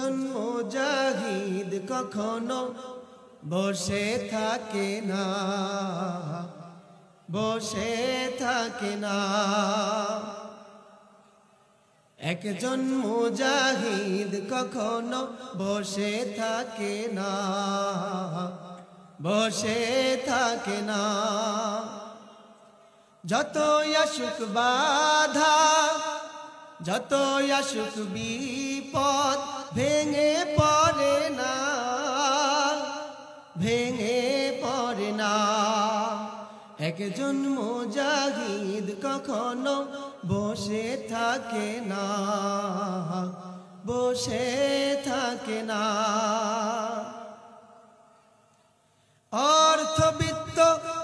একজন মুজাহিদ কখনো বসে থাকে না, বসে থাকে না। একজন মুজাহিদ কখনো বসে থাকে না, বসে থাকে না। যতই আসুক বাধা, যতই আসুক বিপদ, ভেঙে পড়ে না, ভেঙে পড়ে না। একজন মুজাহিদ কখনো বসে থাকে না, বসে থাকে না। অর্থবিত্ত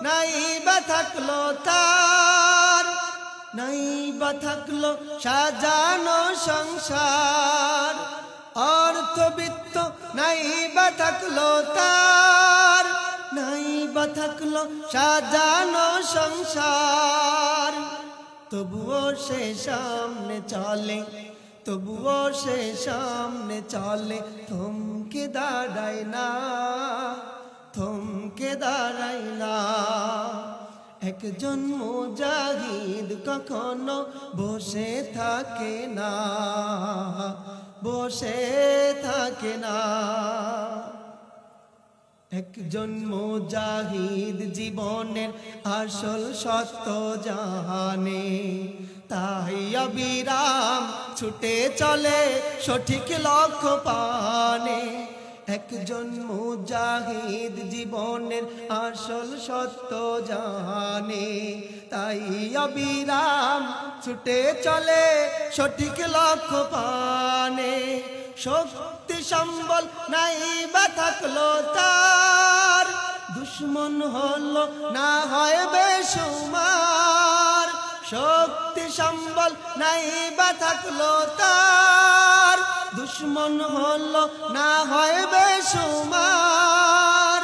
নাই বা থাকলো তার, নাই বা থাকলো সাজানো সংসার। অর্থবিত্ত নাই বা থাকলো তার, নাই বা থাকলো সাজানো সংসার। তবুও সে সামনে চলে, তবুও সে সামনে চলে, থমকে দাঁড়ায় না, থমকে দাঁড়ায় না। একজন মুজাহিদ কখনো বসে থাকে না, বসে থাকে না। একজন মুজাহিদ জীবনের আসল সত্য জানে, তাই অবিরাম ছুটে চলে সঠিক লক্ষ্য পানে। একজন মুজাহিদ জীবনের আসল সত্য জানে, তাই অবিরাম ছুটে চলে সঠিক লক্ষ্য পানে। শক্তি সম্বল নাই বা থাকলো তার, দুশ্মন হলো না হয় বেশুমার। শক্তি সম্বল নাই বা থাকলো তার, দুশ্মন হলো না হয় বেশুমার।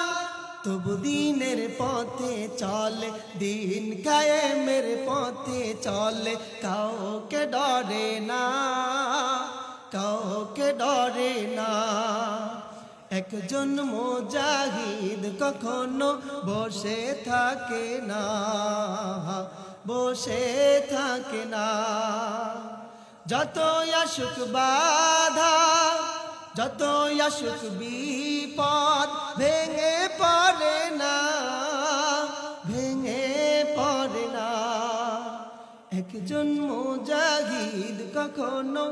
তবু দিনের পথে চলে, দিন কায়েমের পথে চলে, কাউকে ডরে না, কাউকে ডরে না। একজন মুজাহিদ কখনো বসে থাকে না, বসে থাকে না। যতই আসুক বাধা, যতই আসুক বিপদ, ভেঙে পড়ে না, ভেঙে পড়ে না। একজন মুজাহিদ কখনো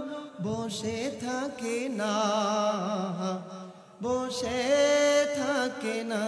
বসে থাকে না, বসে থাকে না।